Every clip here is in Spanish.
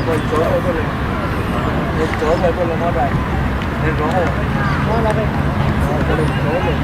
Rồi chỗ ở bên này. Rồi chỗ ở bên này nó đây. Nên rõ rồi. Nó là đây. Rồi cái này chỗ này.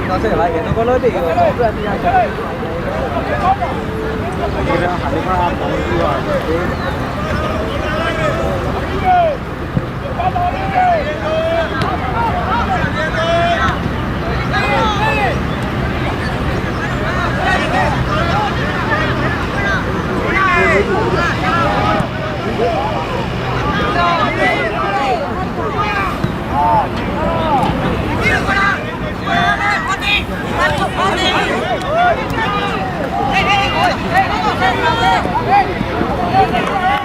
Nó sẽ lại nó có lối đi rồi. Hey!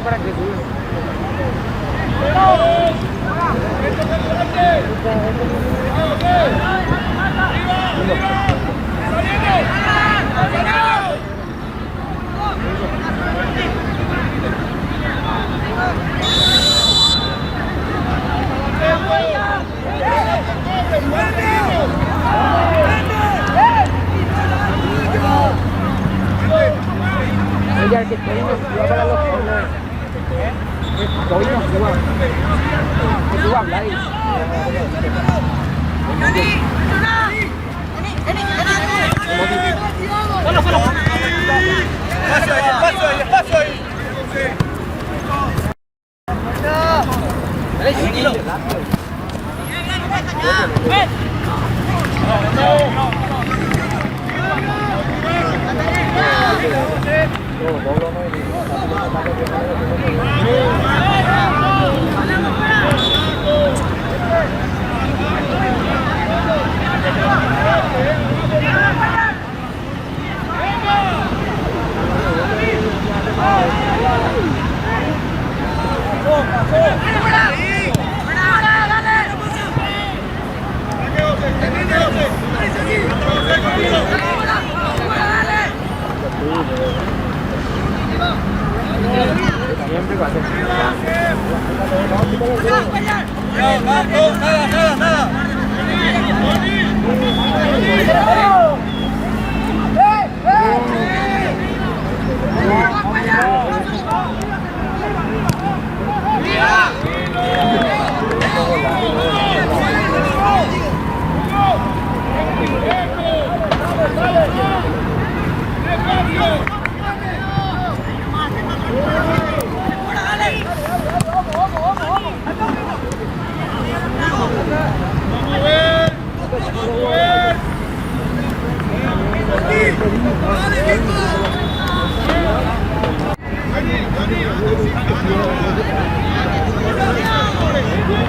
para que sube. Ella que estoy no para los jóvenes. Estoy no suba. Que suba hablar. Espacio ahí, espacio ahí. Siempre cuando Nada.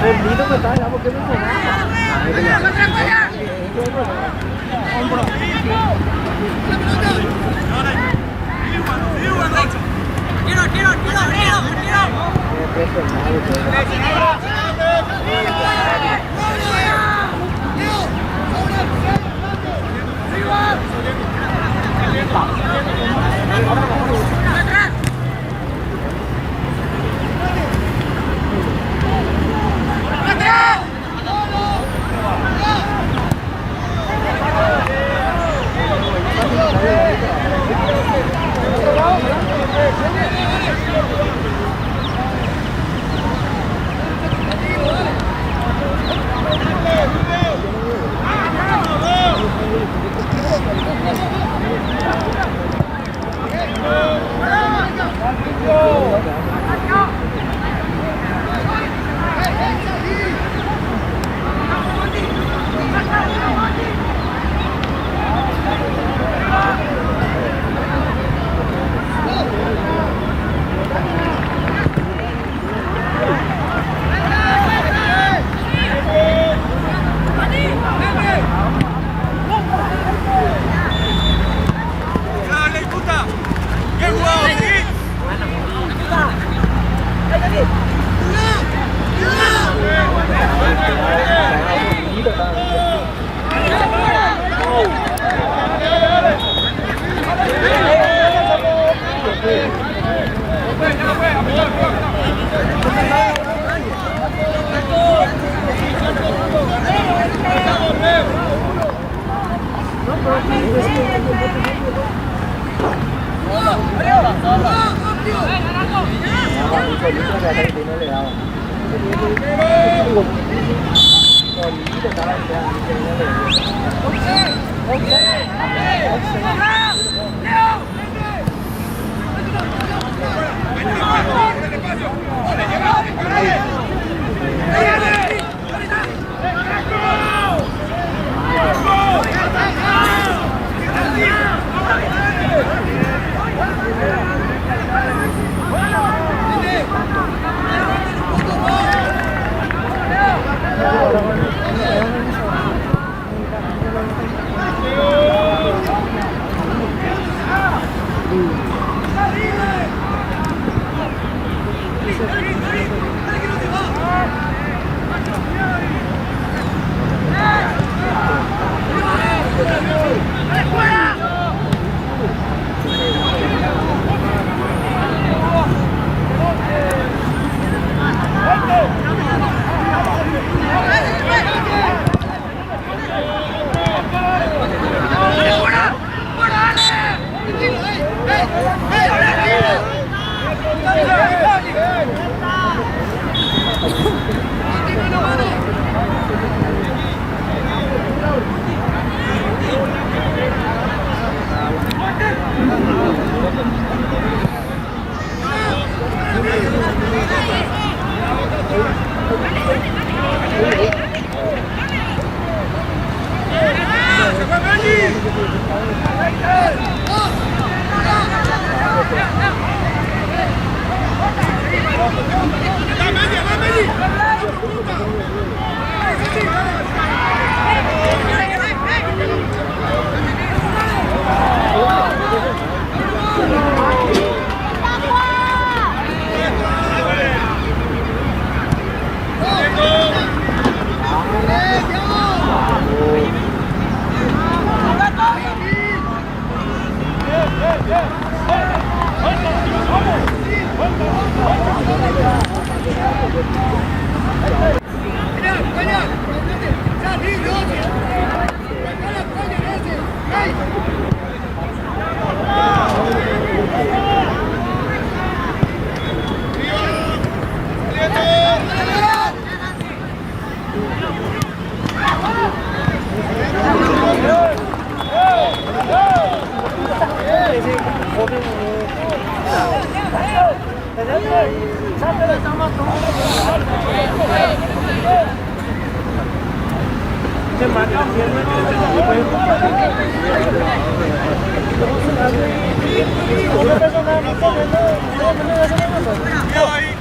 Perdido que está, porque no se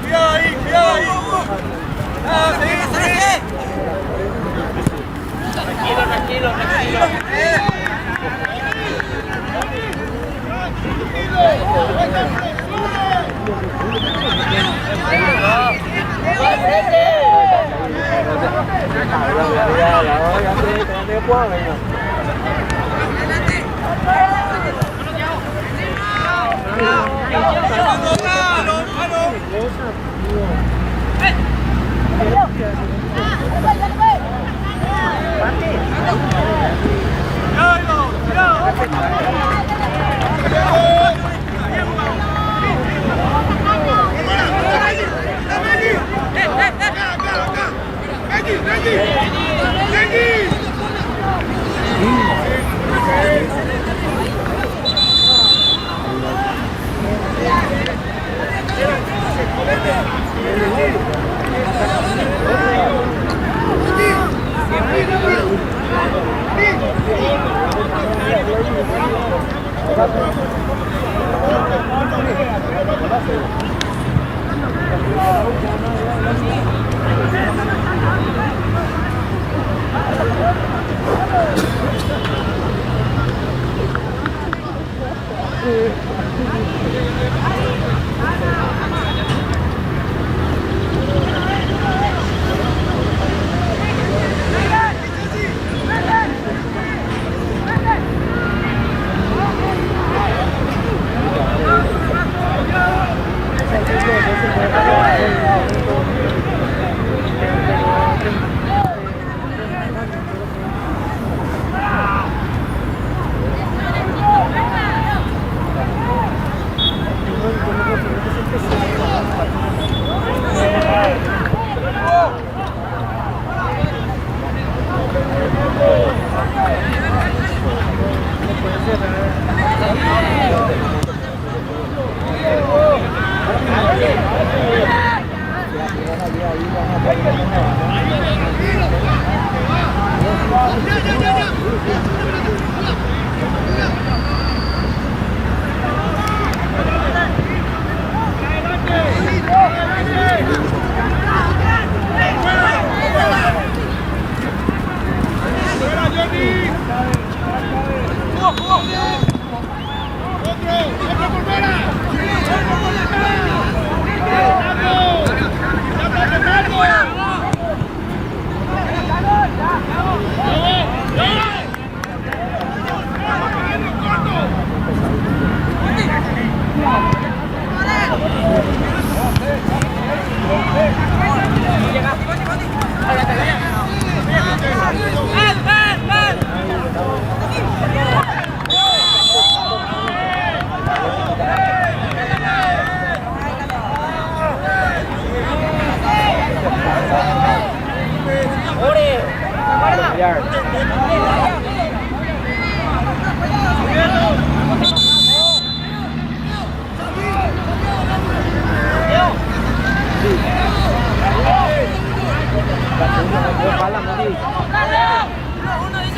Cuidado ahí. Ah, sigue. Tranquilo.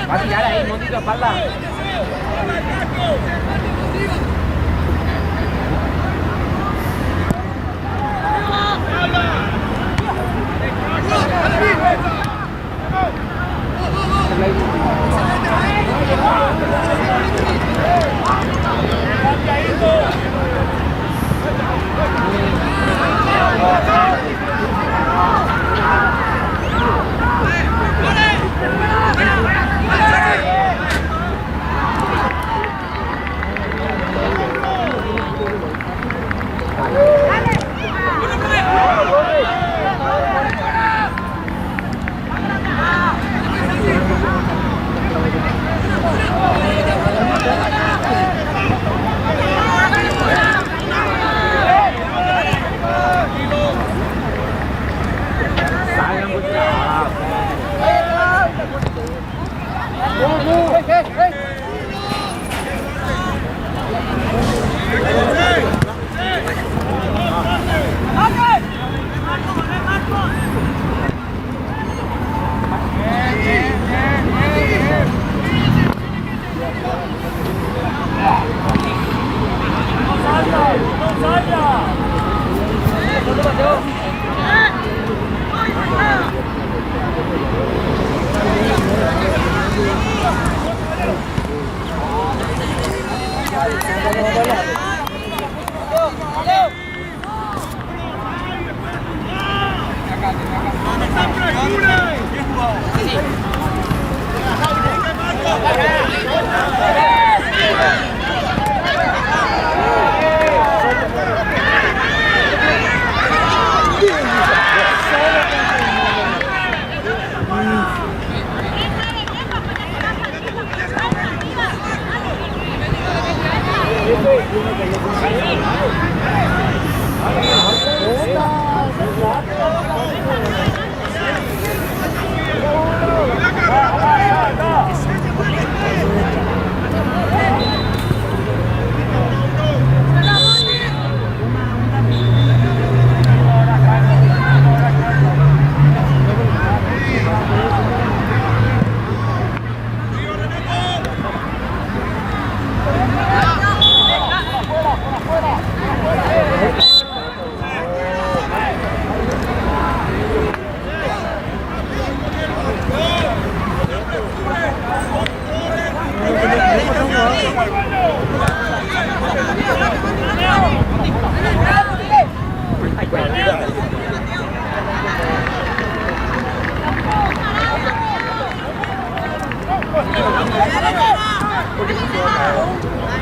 Va a tirar ahí, Monti, tu espalda.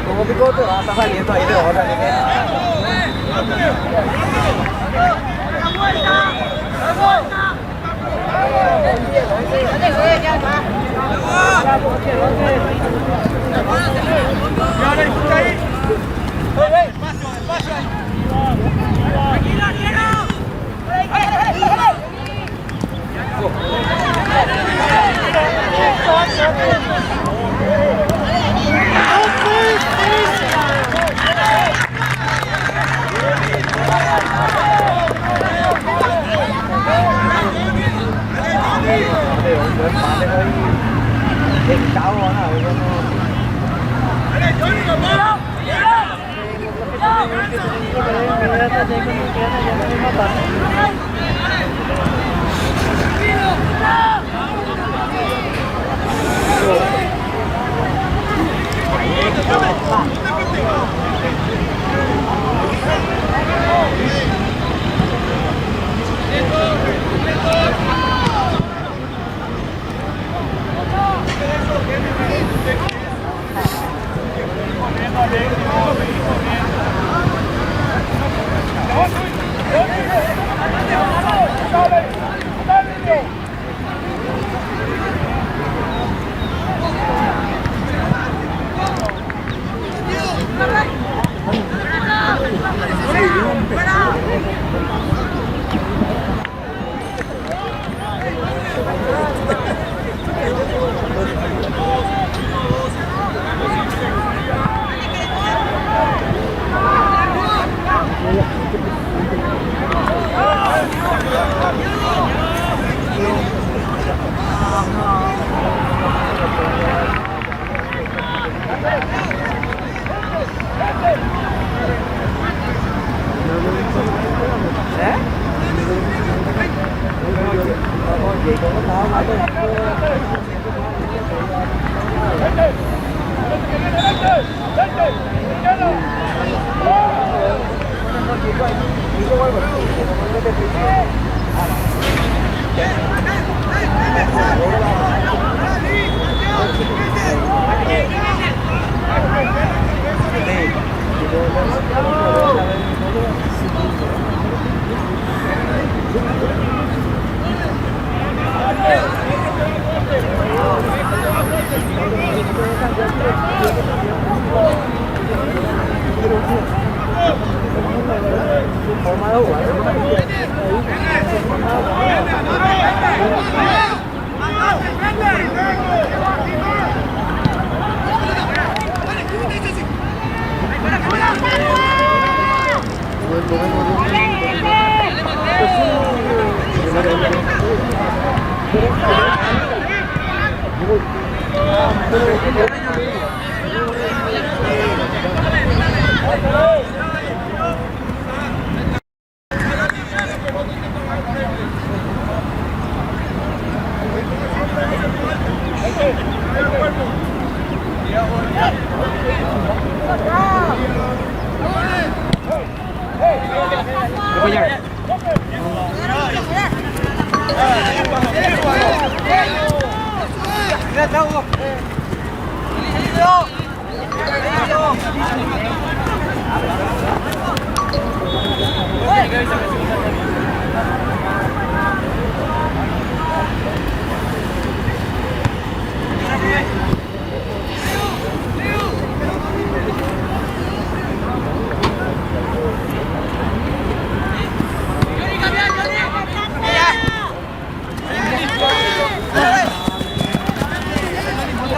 Como picote, va a estar saliendo ahí de otra.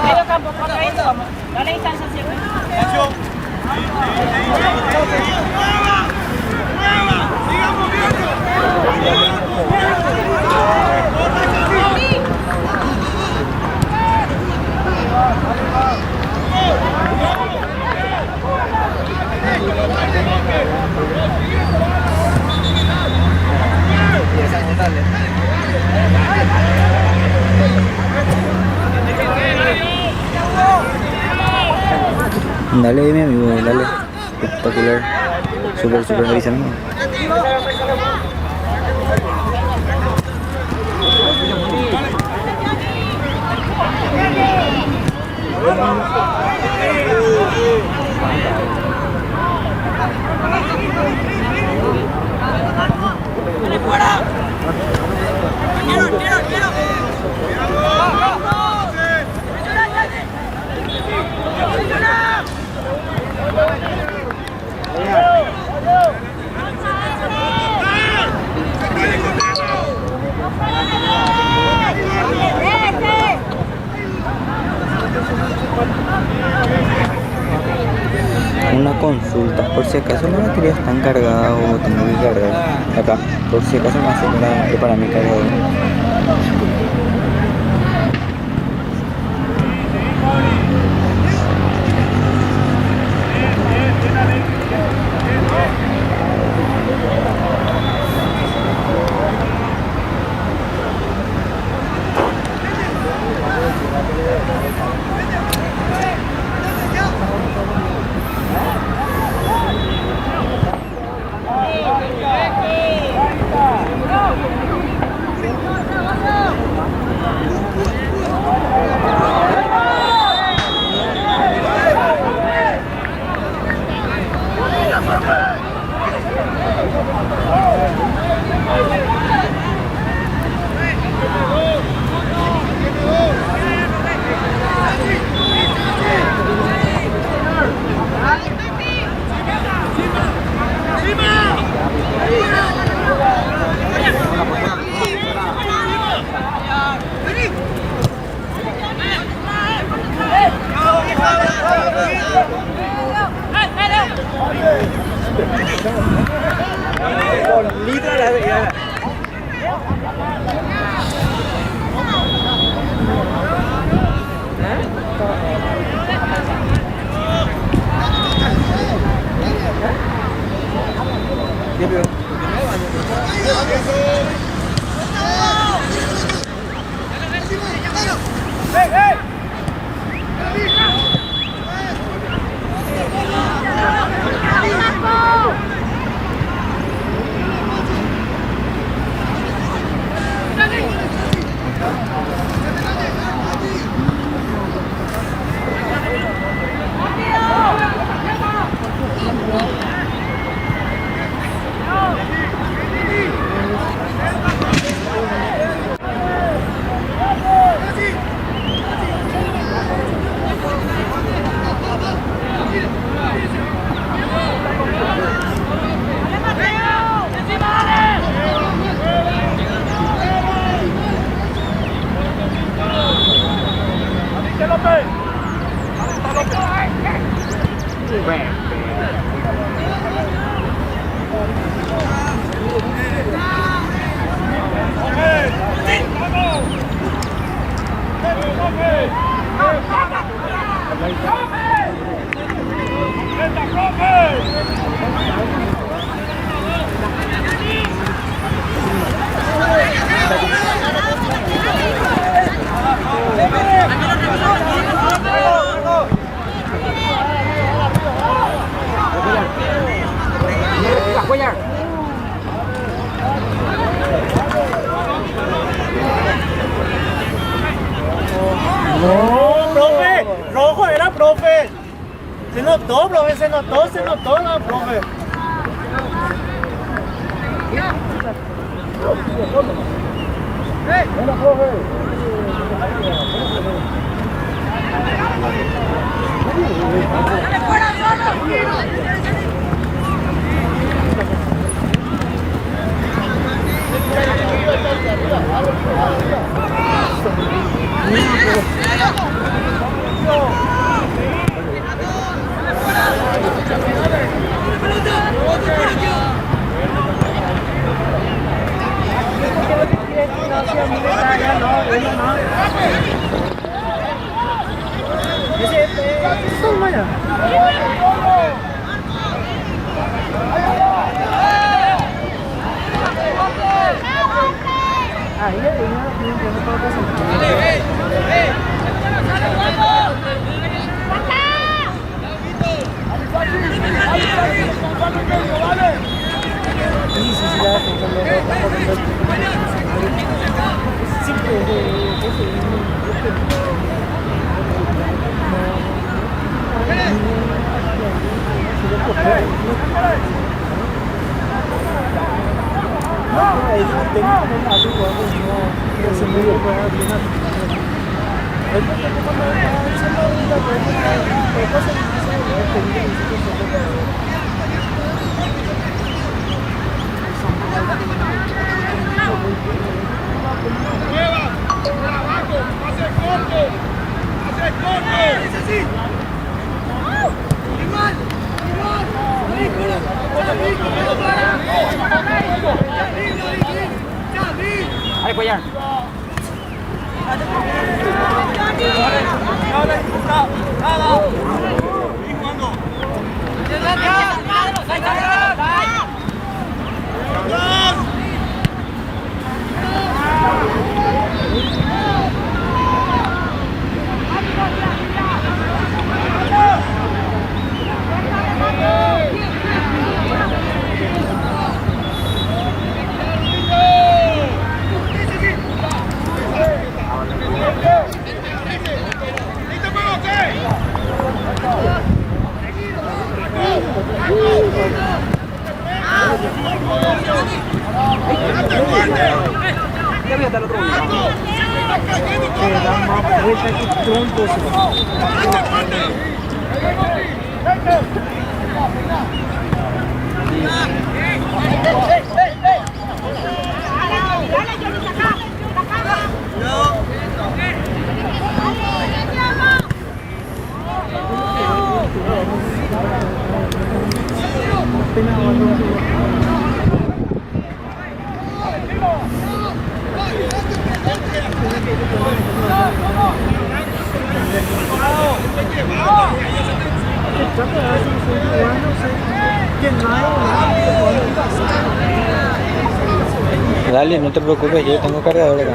Medio campo, correcto. Dale distancia siempre. Dale mi amigo, dale. Espectacular. Super avisando. Una consulta, por si acaso la batería está cargada o tengo que cargar acá, por si acaso me hace para mi cargador. Se notó, profe, se notó, no, profe. Bueno, profe. Dale, no te preocupes, yo tengo cargador acá.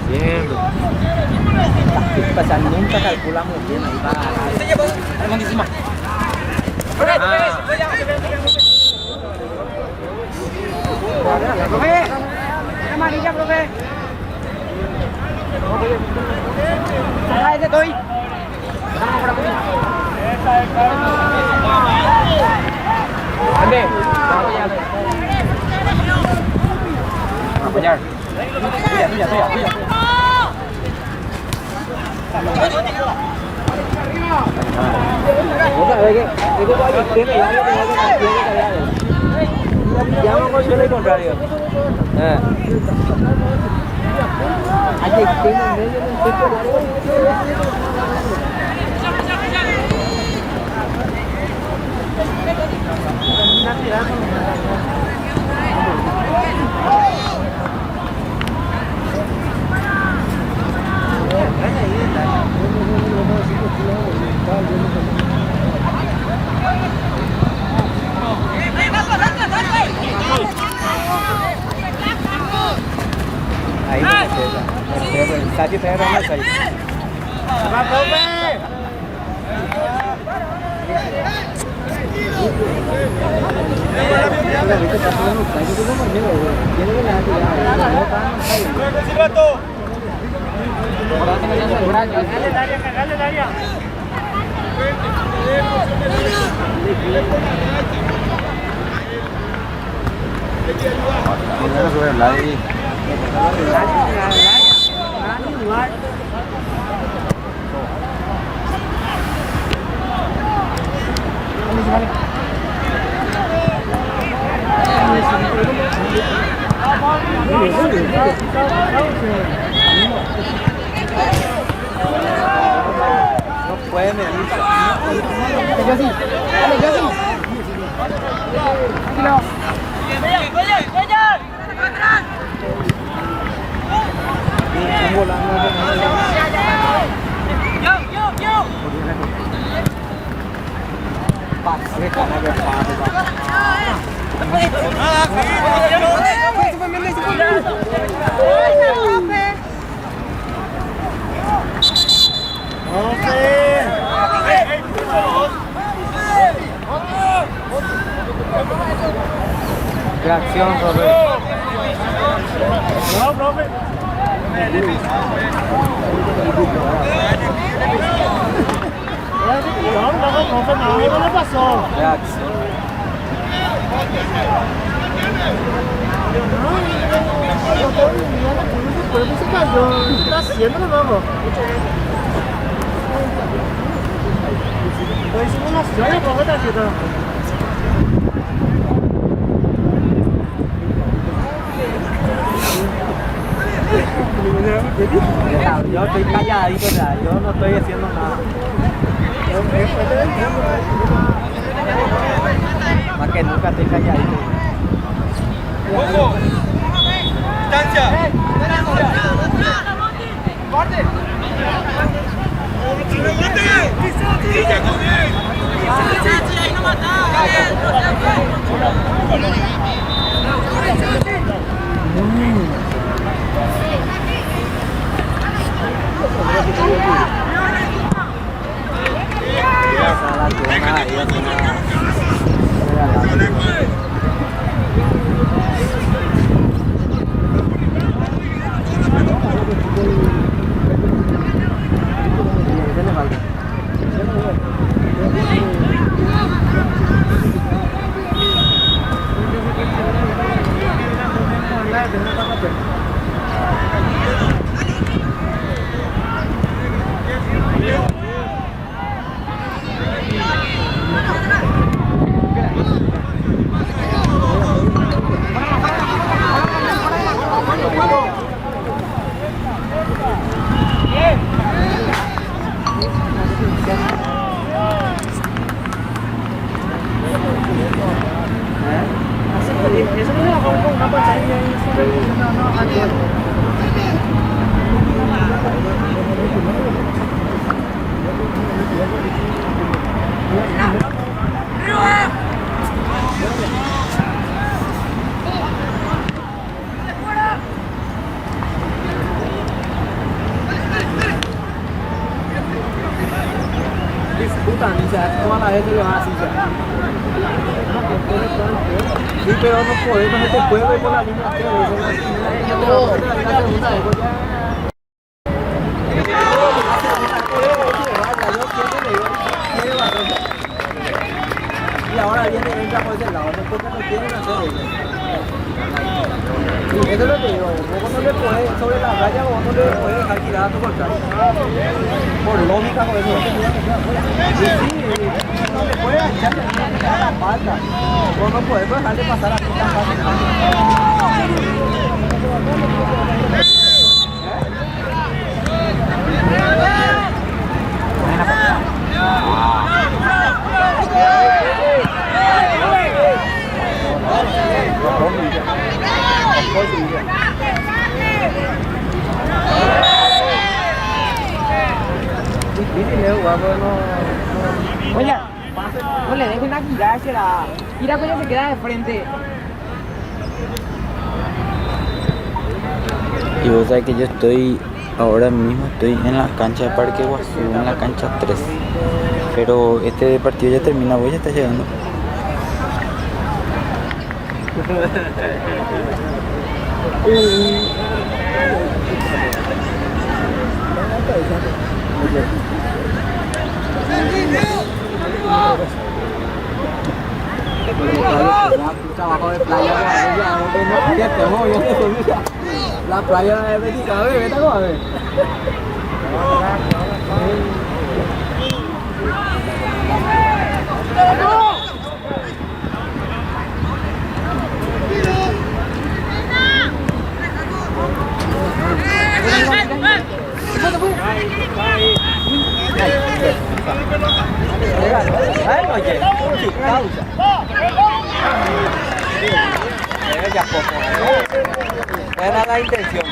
Bien. Pasan nunca calculamos bien ahí va. Buenísima. Profe, amarilla, profe. Saca ese toy. Ande, vamos a apoyar. Tuya. Vos sabés que tiene ya lo que tiene que Llama con suelo y contrario. Ayer tengo en medio del centro de algo. Ahí no Sati trae Ronald ahí. ¡Va, profe! No puede, me avisa. Yo sí. Dale, yo sí. Tranquilo. Reacción, profe. No, profe. No, profe, no le pasó. Reacción. Se cayó. ¿Qué está haciendo, vamos? Pues hicimos una acción, profe, está haciendo. Yo estoy calladito ya, yo no estoy haciendo nada. Más que nunca estoy calladito. Eso no es una pantalla disputan, o sea, toda la gente le van así ya. Sí, pero no podemos, no te puedo ir por la línea y ahora viene entra por ese lado, después no quieren hacer ellos. Sí, eso es lo que digo, vos no le podés sobre la raya, vos no le podés dejar tirada a tu contrario. Por lógica, por eso no te puedes. Sí, no te puedes echar. la falta. Vos no podés dejarle pasar así tan fácil. Oye, no le dejen a girar, será. Gira coño se queda de frente. Y vos sabés que yo estoy, ahora mismo estoy en la cancha de Parque Guazú, en la cancha 3. Pero este partido ya termina, vos ya estás llegando. Trabajo de playa, la playa de México, a ver, vete a ver. Era la intención.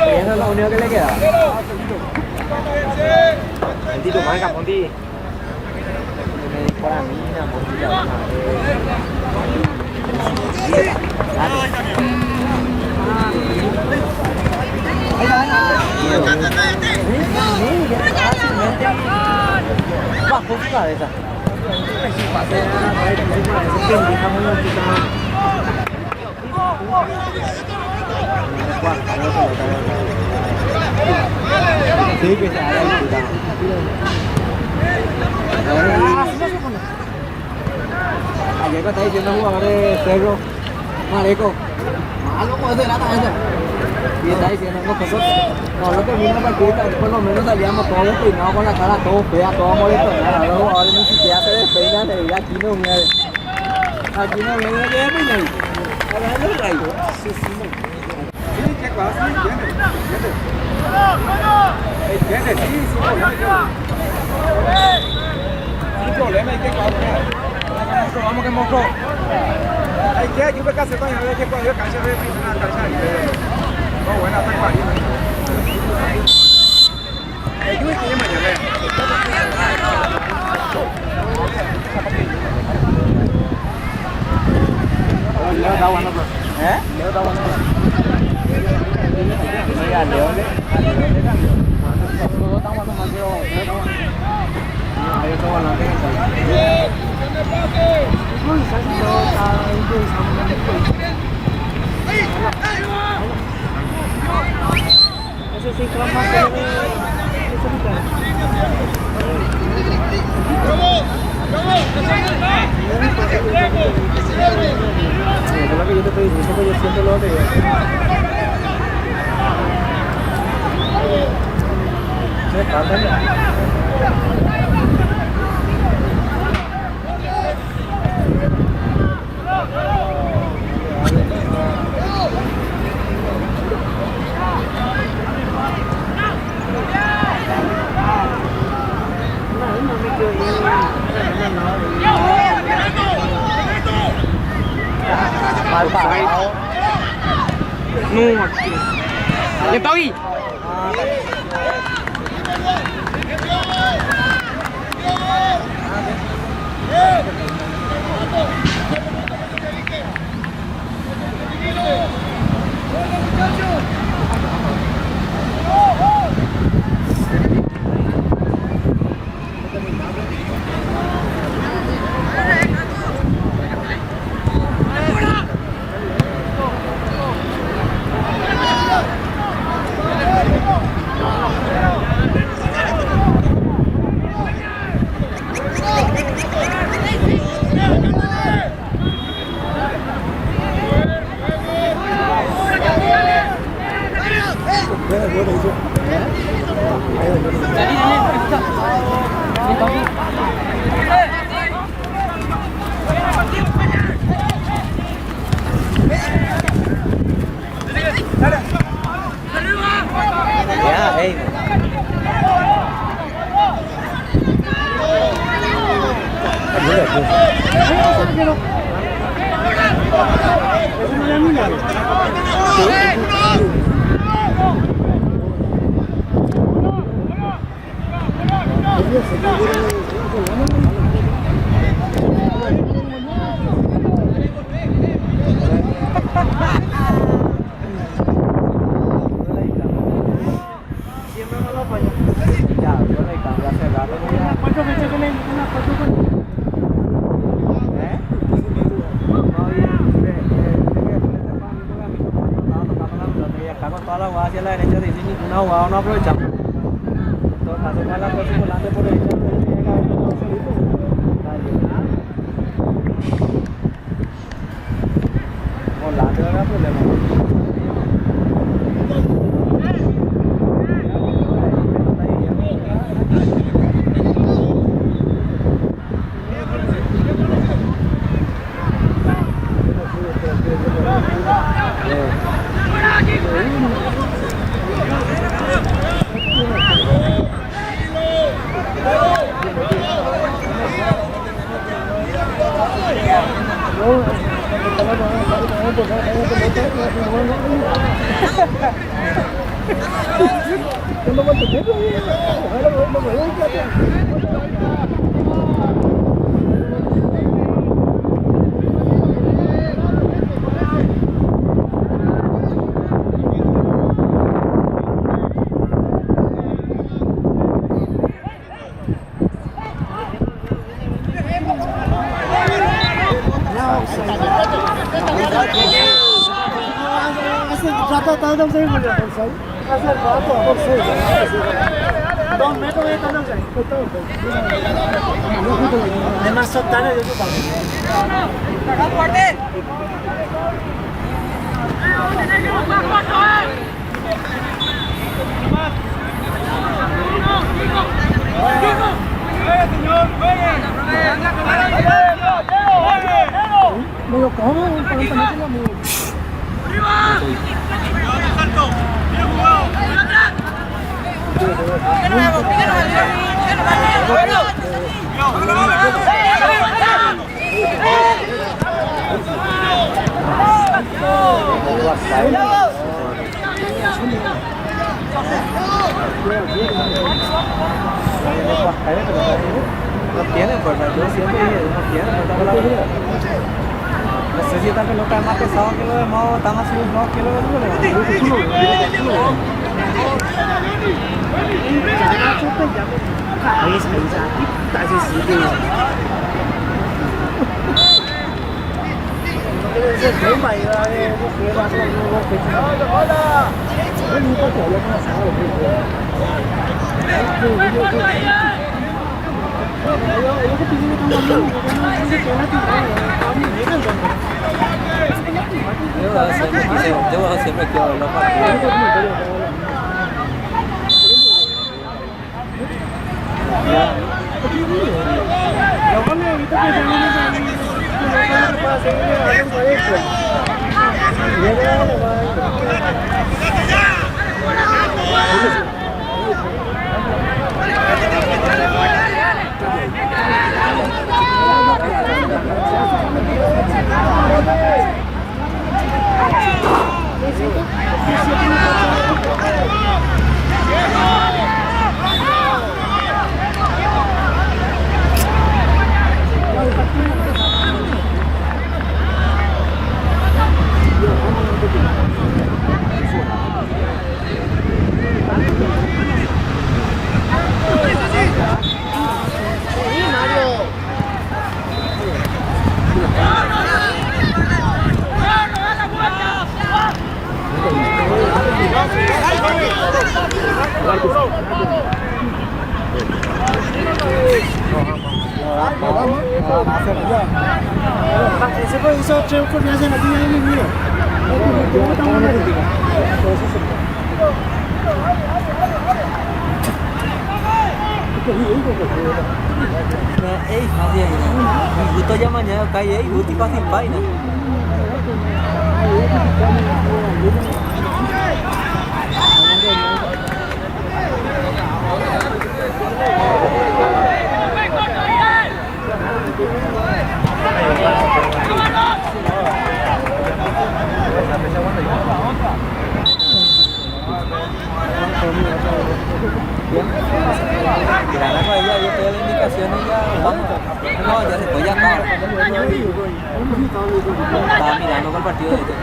Esa es la única que le queda. Mentito, marca, Monti. Para mí, bajo su cabeza. Sí, que se haga disfrutar. Ayer que está diciendo jugador de Cerro, Mareco, malo puede ser nada ese. Y está diciendo nosotros, no termina el partido, por lo menos salíamos todos peinados con la cara todos fea, todos molestos. Ahora los jugadores ni siquiera se despeinan, se dice aquí no viene. Aquí no viene que es peínado. Hablando del rayo. Sí, sí, no. Sí, qué pasa, entiende. Entiende, sí, sin problema, hay que vamos que mostró. Hay que aquí me casé con él, que cuando yo cancha de una cancha ahí. No, buena hasta el yo estoy mañana. Leo está bueno, ¿eh? Leo está bueno. Mira, León le cambió. Los dos están jugando más que Leo está bueno. Ahí está volante. Ese sí que más es lo que yo te estoy diciendo, que yo siento lo de mal parado. No, aquí. Ya está ahí. Toda la jugada hacia la derecha, dice ninguna jugada no aprovechamos. Entonces hacemos la cosa volante por derecha, volante no era problema. No tienen fuerza, yo siempre dije, no tienen fuerza con la pelota. No sé si esta pelota es más pesada que lo demás, está más subido que lo demás. Debo siempre que hablar los partidos. Gusto ya mañana cae y gusto y pasa en vaina. No, ya se fue, ya acaba. Estaba mirando con el partido de este.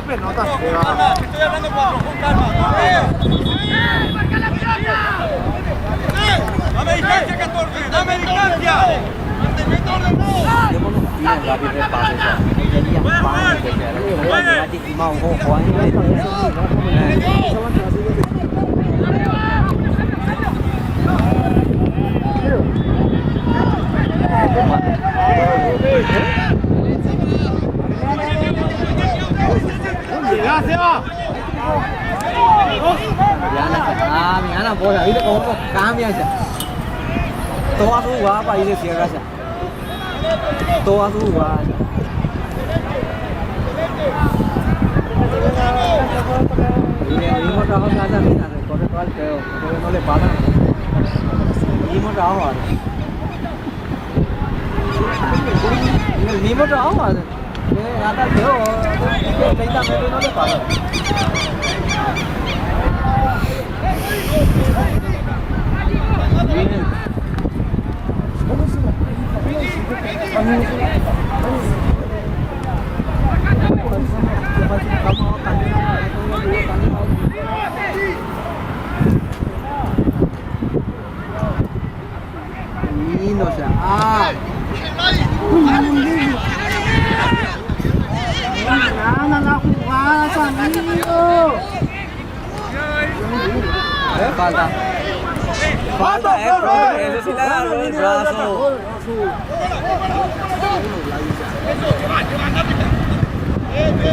Estoy hablando con calma. Dame distancia, 14. Dame distancia. Mantenete ordenado. Bien, rápido el pase. Querían pan que sea. Aquí mau Juan. Mi gana, pues, ¿viste cómo cambia ya? Toda su jugada para ir de cierre ya. Toda su jugada ya. Y el mismo trabajo que hace a Mina, recorre todo el feo, no le pasa. El mismo trabajo hace. El mismo trabajo hace. Hasta el feo, 30 metros y no le pasa. Lindo, o sea, gana la jugada, amigo. Falta. Falta, profe. Eso sí le agarró el brazo.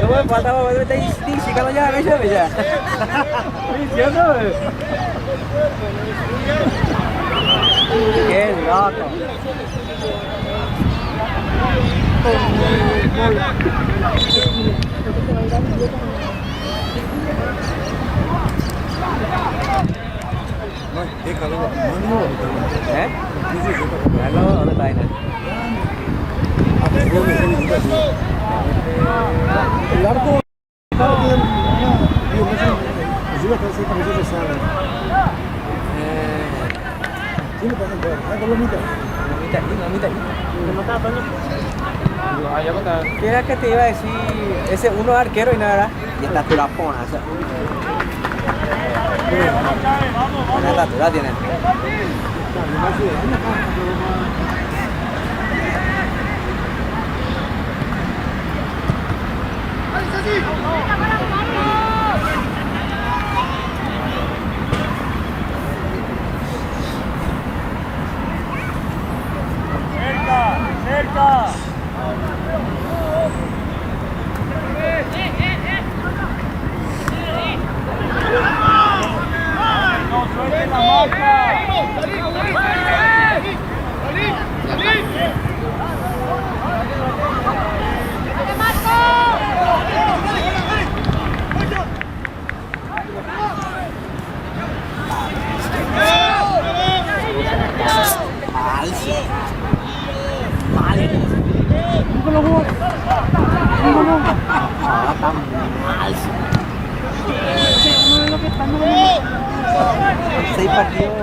No me falta, me está diciendo ya, que ya, ya. Diciendo, qué loco. ¿Eh? ¿Dónde está ahí? El arco. ¿Qué era que te iba a decir? Ese uno es arquero y nada. Y esta turapona. Una estatura tiene. Cerca. No suelte la marca. Seis partidos.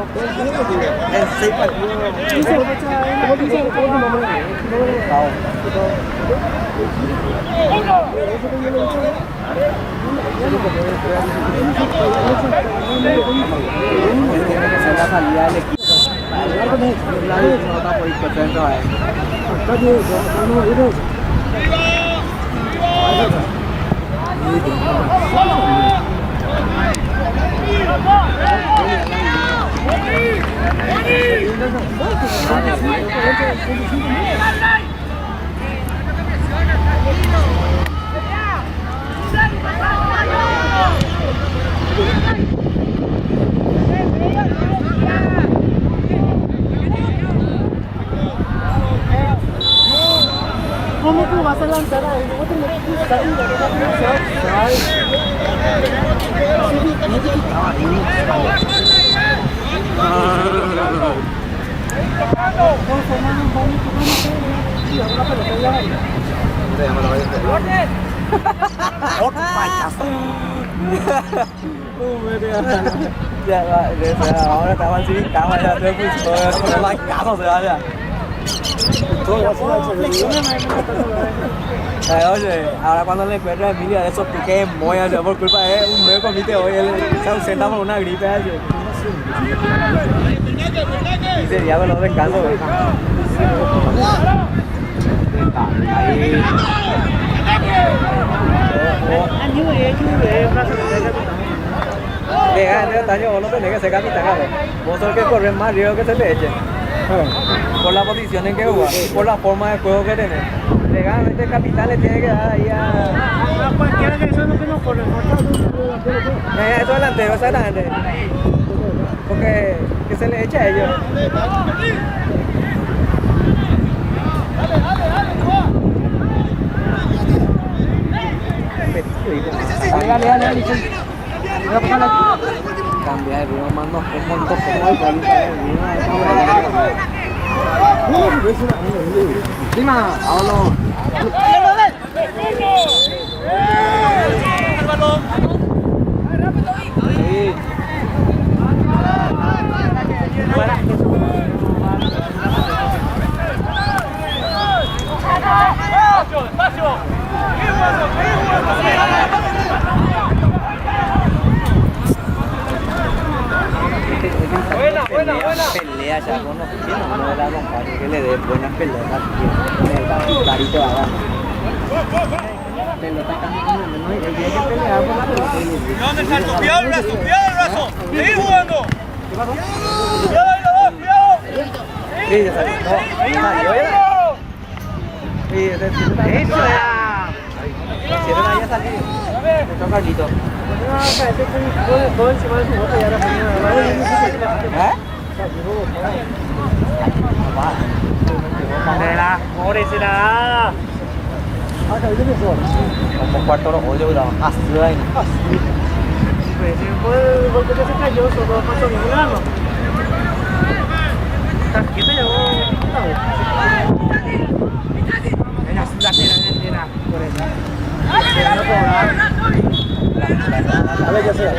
En 6 partidos. Tiene que ser la salida del equipo. No está por ir contento a él. ¿Cómo tú vas a lanzar a él? ¿Cómo te metes a Ya va, ahora estaban así, cama ya, con la cama se va ya. Oye, ahora cuando le encuentro a Emilia de esos piques moya, por culpa de un medio comité hoy, él se ausenta por una gripe. Y sería con los descansos. Llega en el año, vos no tenés que ser capitán, vos sos el que corre más riesgo que se te eche. Por la posición en que juega, por la forma de juego que tenés. Legalmente el capitán le tiene que dar ahí a cualquiera que eso es lo que nos corre. eso delantero, exactamente. Porque que se le echa a ellos. Dale. Cambia de río, mando un montón encima, vámonos. Buena. Pelea ya con los chinos, no de la compañía que le dé buenas peleas con el carito abajo. Pelota caminando, no hay que pelear por la pelota. ¿Dónde está el cuidado el brazo? ¡Cuidado el brazo! ¡Seguir jugando! ¿Qué pasó? ¡Cuidado ahí los dos! ¡Cuidado! Sí, ya salió. No, sí, ese ¡eso ya! Hicieron ahí a salir. Me toca Carlito. Todo encima de su boca y ahora será. Como cuarto lo odio, pero así va ahí. Pues si fue el golpe que se cayó, solo pasó ningún grano. ¿Quién te llevó? Venga, la tira, por eso. A ver, ya sea.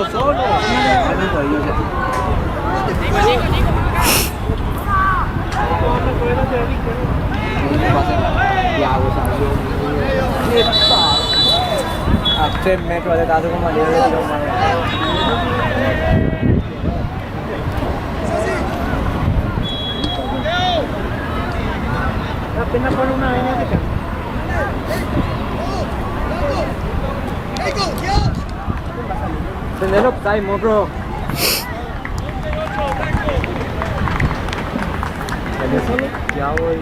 Solo. a 3 metros de caso como libre de tiro. Apenas por una vez de acá. Tenés offside, monstruo. Ya voy.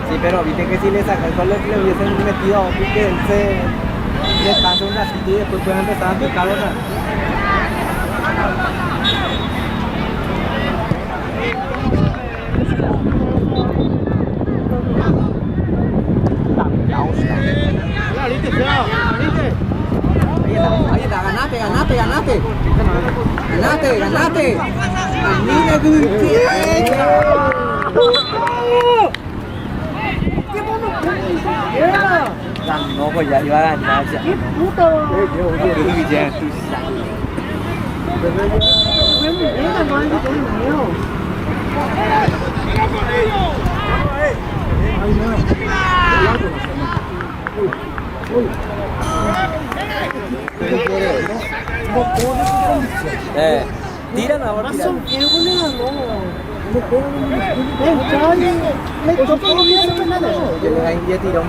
Sí, pero viste que si le saca el gol le hubiesen metido a Opi que él se descansa un ratito y después pueden empezar a picar otra. Ahí está, ganate. Mira no, pues ya iba a ganar ya. ¡Qué puto! Tiran ahora. Ya tiró.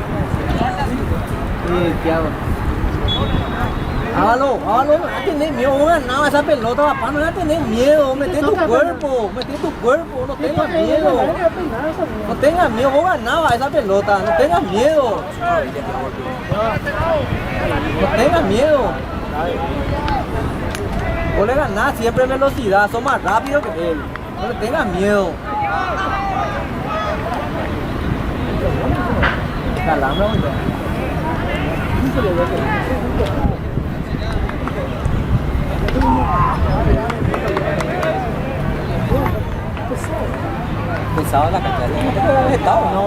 Hágalo, no tenés miedo, vos ganabas esa pelota, papá, no vas a tener miedo, mete tu cuerpo, no tengas miedo. No tengas miedo, vos ganabas esa pelota, no tengas miedo. No tengas miedo. Vos le ganás siempre velocidad, sos más rápido que él. No le tengas miedo. Calambre, pesado la cancha de estado, no,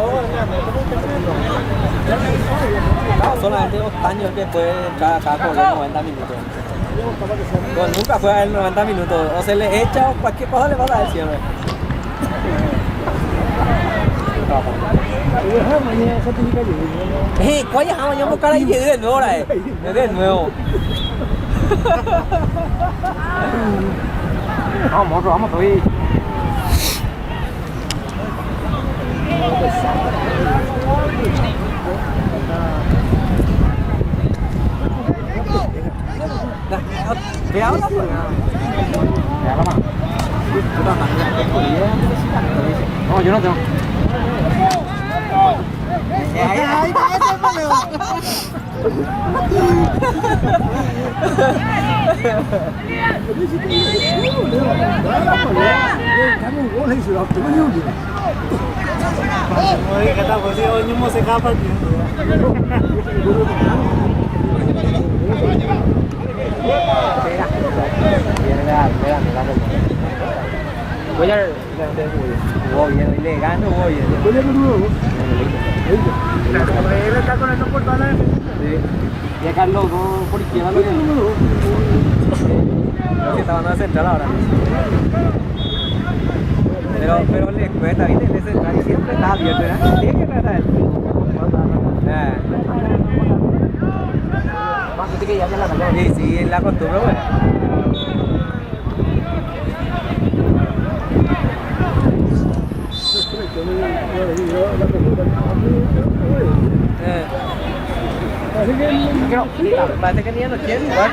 solamente 2 años que puede entrar acá por 90 minutos. Pues nunca fue a él 90 minutos, o se le echa o cualquier cosa le pasa a él siempre. ¿Cuál es el buscar ahí de nuevo ahora? De nuevo. Vamos a ir. Cuidado la pues. No, yo no tengo. Ahí voy a jugó bien, le gano, jugó bien. Él está con esos portales. Y a Carlos por izquierda lo que estaban a central ahora. Pero le cuesta, ¿viste? El central siempre está abierto, ¿verdad? Tiene que tratar él. Que ya se la cayó. Sí, sí, es la costumbre, güey. Parece que ni ya no quieren jugar.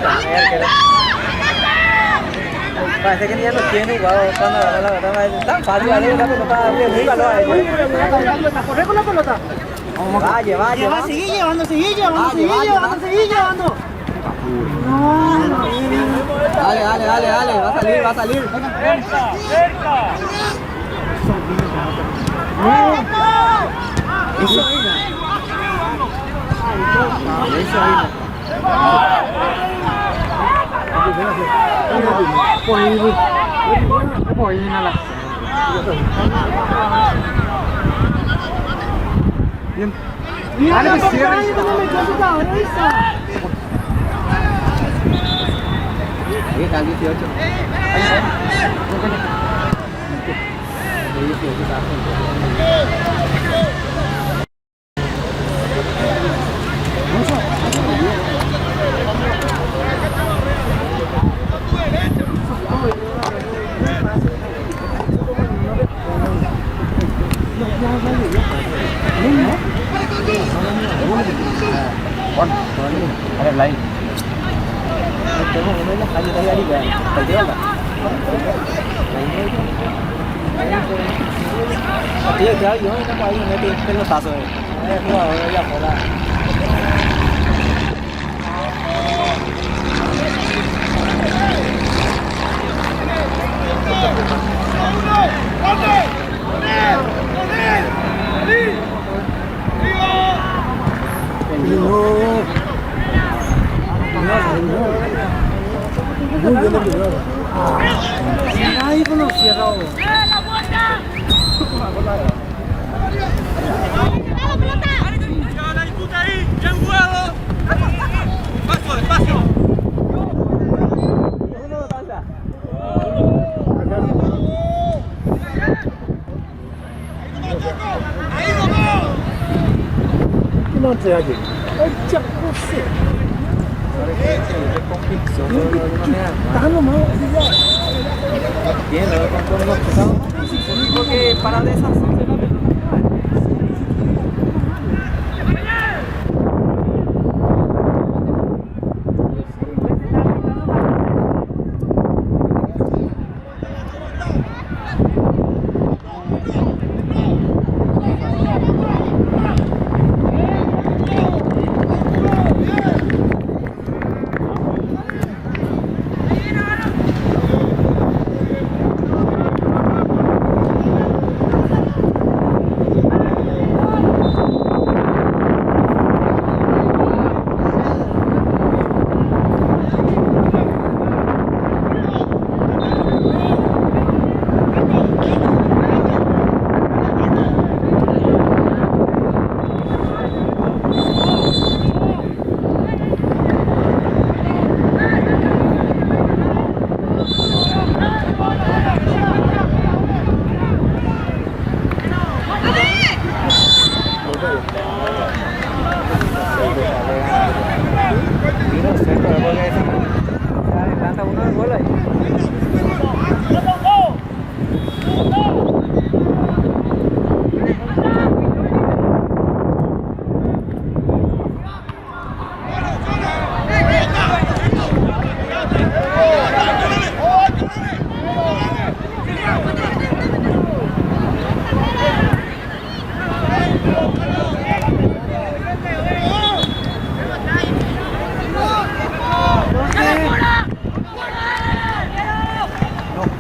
Parece que ni ya no quieren jugar cuando la verdad tan fácil, ¿vale? La pelota nunca lo ha hecho. Corre con la pelota. Vaya. Sigue llevando. Dale, va a salir. Eso ¿Qué tal 18? Ada lain. Tengok mana lah hanya dari hari kan. Tak kira tak. Dia dia yang kita buat ini nanti kena tak sah. Keluar yang mana. Ay, no cierra. La disputa ahí, ya jugado. Paso, despacio. Ahí vamos. No te hagas. Porque para deshacerse la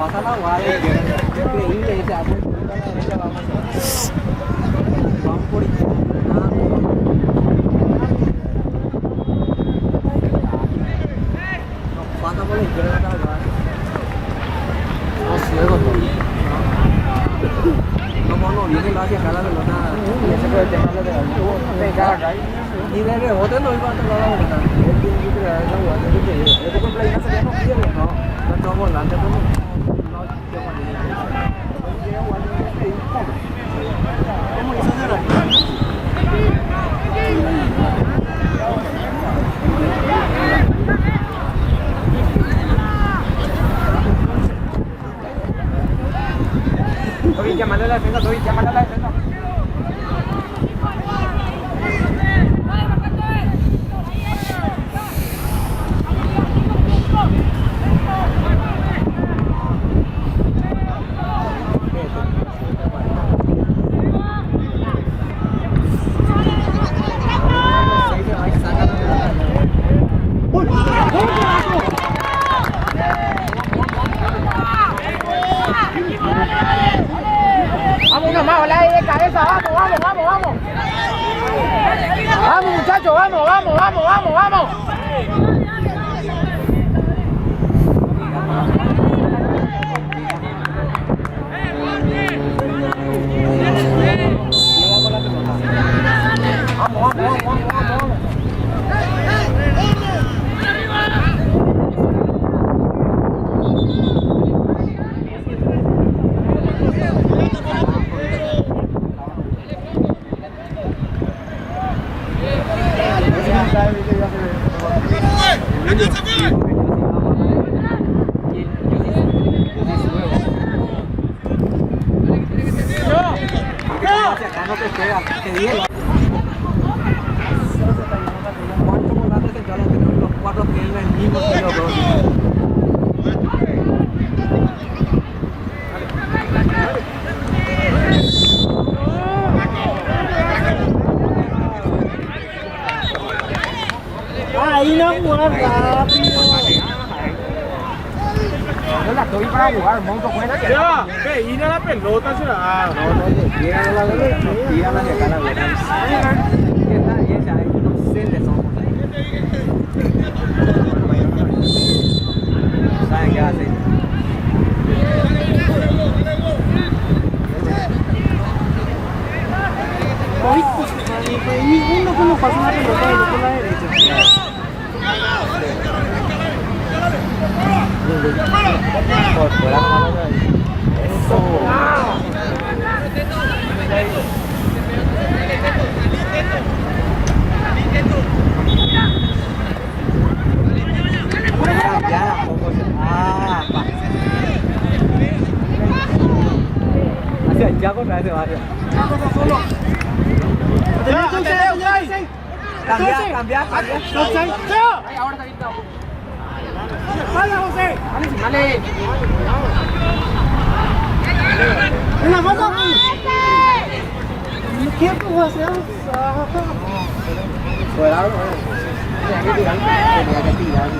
pasa la guardia, increíble ese árbol, vamos por izquierda, nos pasa por la izquierda, no ciego, no viene hacia acá la pelota, y ese puede tenerlo de la y de rebote no iba a tocar la pelota, él tiene que crear esa guardia, este cumpleaños sería no pierde, no, nuestro volante no. Toby, llamando a la defensa, Toby, llamando a la defensa. Vamos nomás, hola de cabeza. te dije. ¿Cuántos volantes centrales tenemos los 4 tienen el mismo estilo? Ahí no juega rápido. Yo la estoy para jugar, monto cuenta que. Ya, ve, ir a la pelota será. No, tírala la de acá la buena. ¿Qué tal? Y esa es un cel de son. ¿Saben qué hace? Uno como pasa una pelota y otro la derecha. Por fuera mano de ahí. Eso. Ya, poco se. Hacia allá contra ese barrio. Cambia. Ahí, ahora está quitado. ¡Vale, José! ¡Vale! ¡En la mano! ¿Qué José? Fuera, tenía que tirar.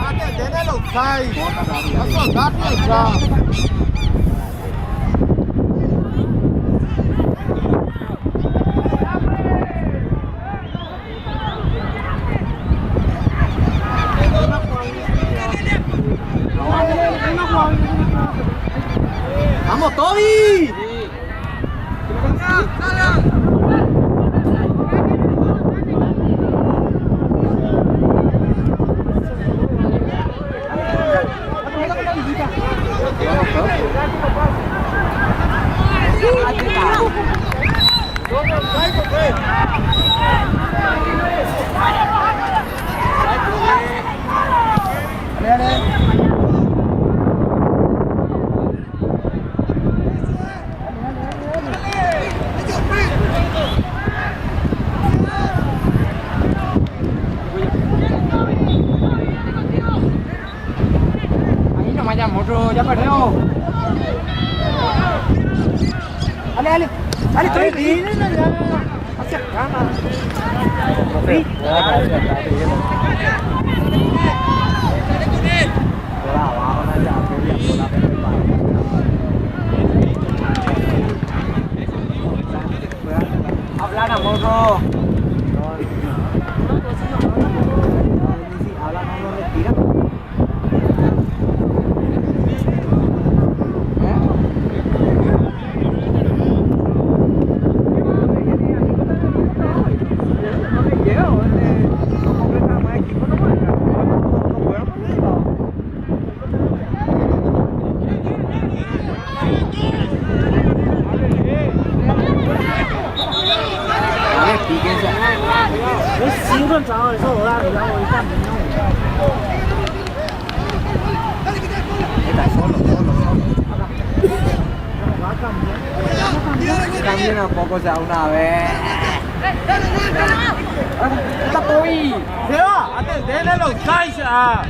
Atender el offside. A soltar ya. ¡Vamos, Toby! Ahí nomás ya, otro ya perdió. Dale, estoy bien. Hacia acá. Hablan a morro. Cambien un poco ya una vez. ¡Está Toby! Se va, atender el offside ya.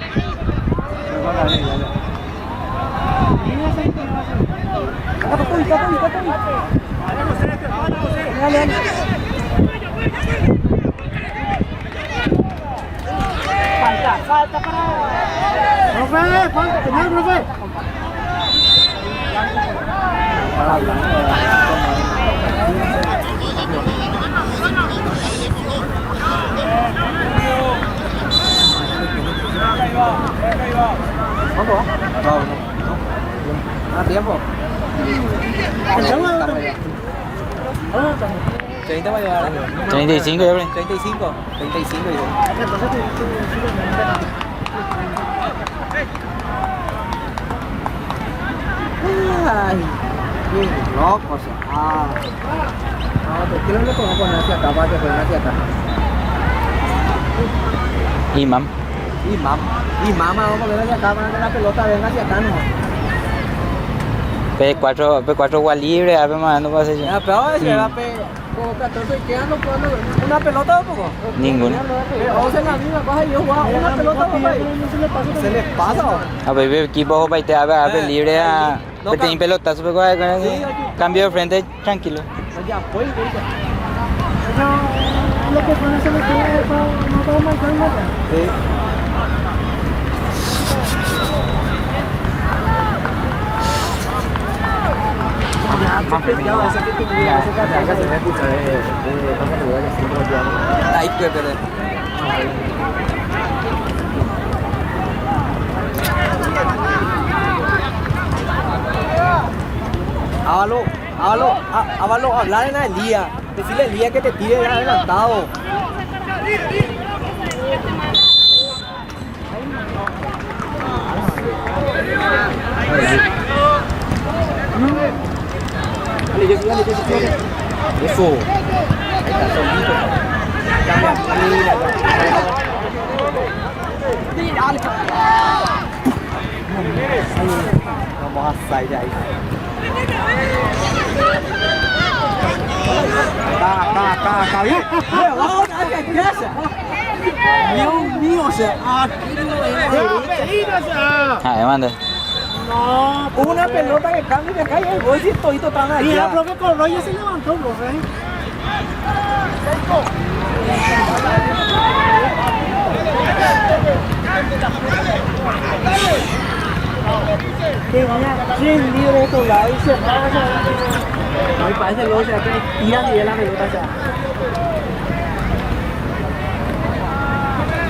Falta para... ¡Profe! ¡Falta! ¡Señor, profe! ¿Cuánto va? No. ¿Tiempo? 30 va a llegar. 35 ya, hombre. 35 dice. Ay, qué loco, ¿qué no le podemos poner hacia acá para que ponga hacia acá? Imam. Y mamá, vamos a ver hacia acá, van a ver la pelota, venga hacia acá nomás. P4 igual libre, a ver más no pasa Ya, yo. pero a veces era como 14 quedando jugando una pelota o poco. Ninguna. 11 en la misma, baja y yo jugaba una pelota, papá. Se les pasa. A ver, equipo para irte a ver libre a. No, Pues tenés pelotazo con eso. Sí, aquí. Cambio de frente tranquilo. Ya, pues, Lo que pone se le queda no puedo marcar nada. sí. Ahí que perder. Ávalo, hablar en Elías. Decirle a Elías que te tire ya adelantado. Eso. Ahí está solito. Vamos a salir de ahí. Acá, bien. Vamos a ver qué hace. Dios mío, o sea, aquí no era. Manda. No, Una pelota que cambia de acá y el gol y todito están allá. mira, profe Corro ya se levantó, profe. Que vaya 100 libres de estos lados y se va. No, y parece luego se que tiran y ve la pelota, o sea.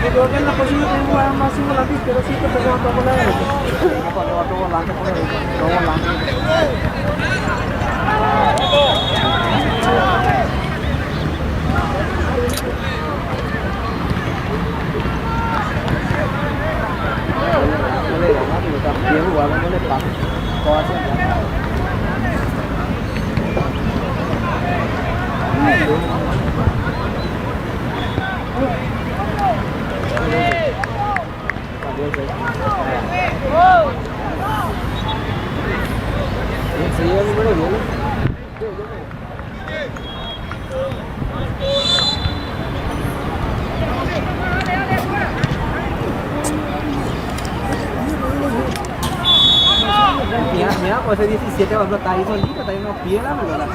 Yo creo que en la próxima tengo que jugar más sin volante izquierdo, sí, que se va a tomar la derecha. Cuando va todo volante por ahí, todo volante. No le da una pelota, bien jugada, no le pasa. Todo hacia allá. Enseguida el número 10. Mira, pues ese 17 va a explotar ahí solito, está ahí unos pies la pelota.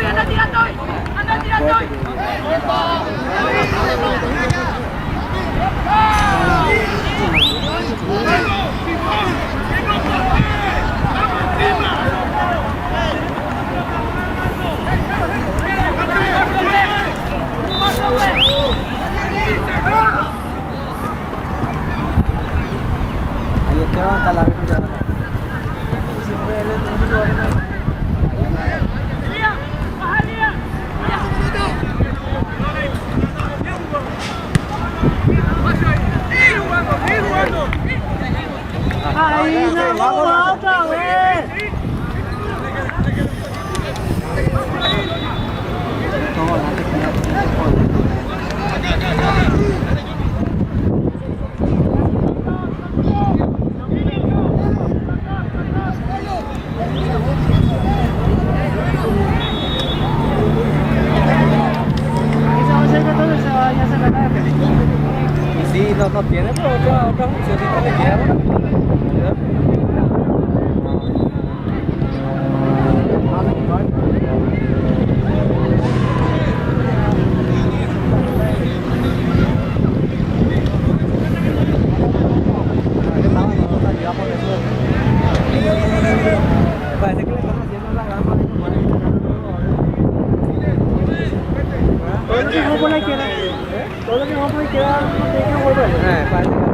¡Anda tirando hoy! ¡Anda tirando hoy! Ahí es que va a estar la vida. Ahí no, otra vez. Y sí, no tiene, pero otra función que le queda. Parece que le están haciendo la gama de Todo lo que vamos por la izquierda, todo lo que vamos por la izquierda, tiene que volver. parece que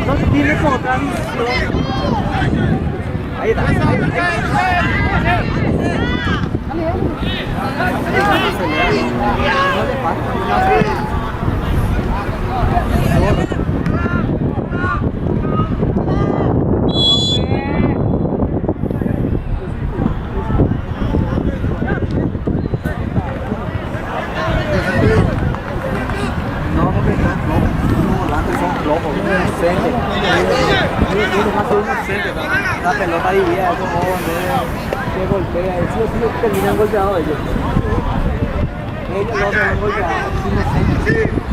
No tiene otra visión. ahí está. No, porque no, volantes son flojos, inocentes. Tiene más de un inocente. La pelota dividida, es como que golpea. Sí o sí terminan golpeados ellos. Ellos no terminan golpeados, es inocente.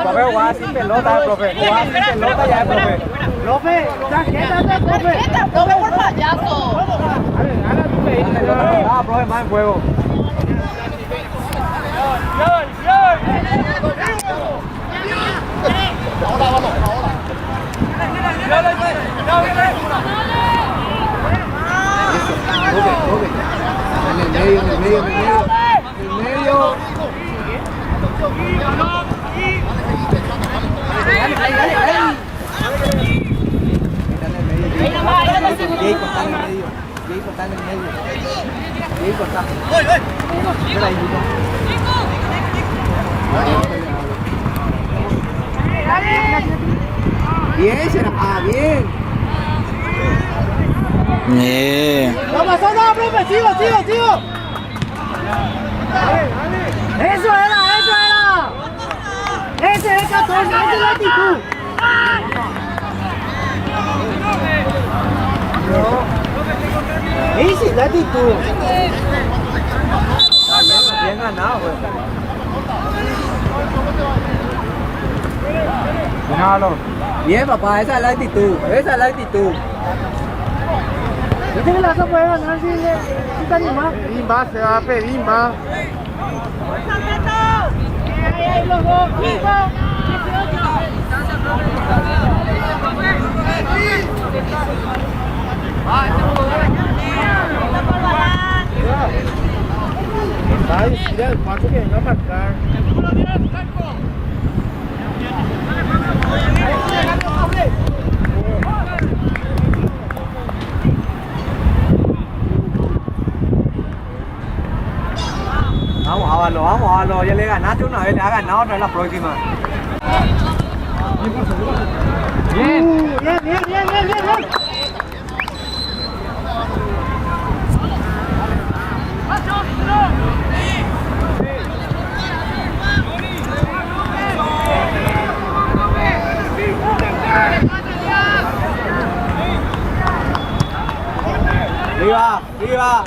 Profe, jugaba sin pelota, profe. Jugaba sin pelota ya, profe. Profe, tarjeta, profe. Profe, por payaso. Ah, profe, más en juego. En el medio. Bien, será. Ah, bien. No pasó nada, profe, sigo. Eso era. Ese es el 14, esa es la actitud. Esa es la actitud. Bien ganado, güey. Bien, papá, esa es la actitud. Este que la vas a poder ganar si te animas. Bimba, se va a pedir más. Los dos, Ay, mira el Paco que venga a marcar. Vamos a verlo. Ya le ganaste una vez, le ha ganado otra vez la próxima. bien. ¡Viva!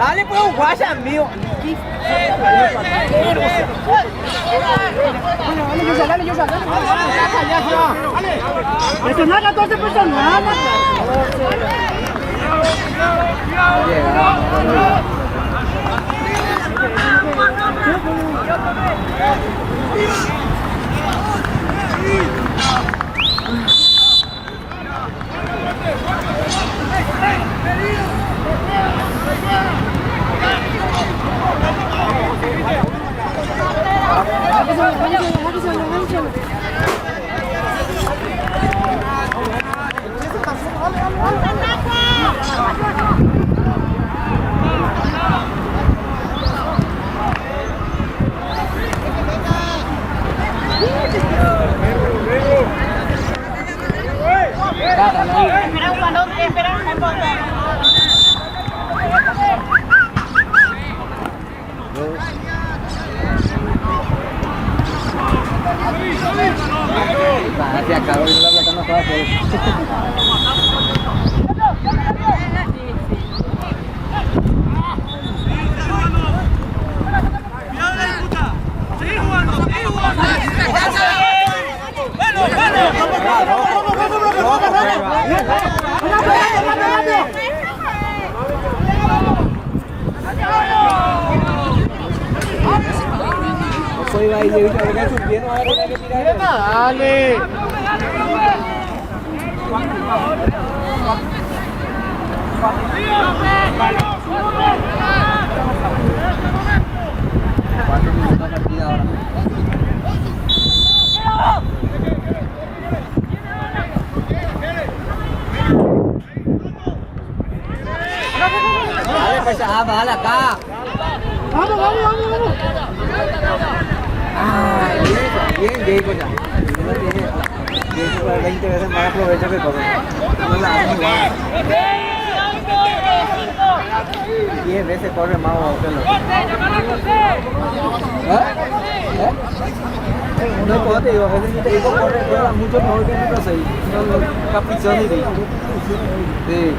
Dale, pues, un guaya mío. Dale, yo dale. Esto nada, 14 personas. Espera un balón, espera un balón. Se acabó y la plata no estaba por Seguí jugando, seguí jugando. ¡Velo, soy va y le dice que su pie no va a tener que tirar. Dale. Dale, pues, dale acá. Vamos. Ay, bien, Diego ya. No tiene 20 veces más aprovecho que corre. No la hace igual. 10 veces corre más que lo. No puedo, te digo, a veces ni te digo corre, juega mucho mejor que nosotros ahí. No, caprichón y digo. Sí.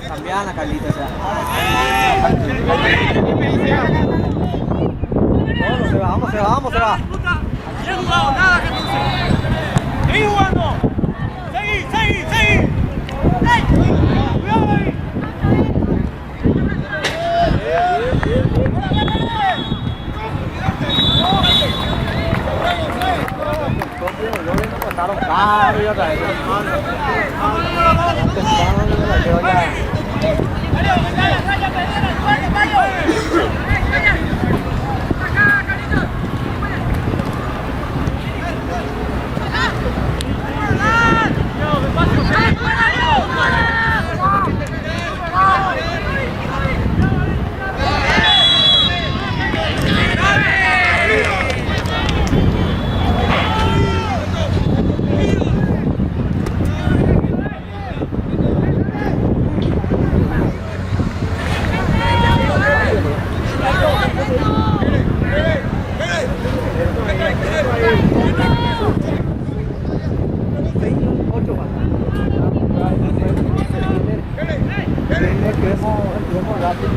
Cambiana, Carlita, ya. Vamos, se va. Bien jugado, nada que no. Seguí jugando. Seguí. Cuidado ahí. Rápido,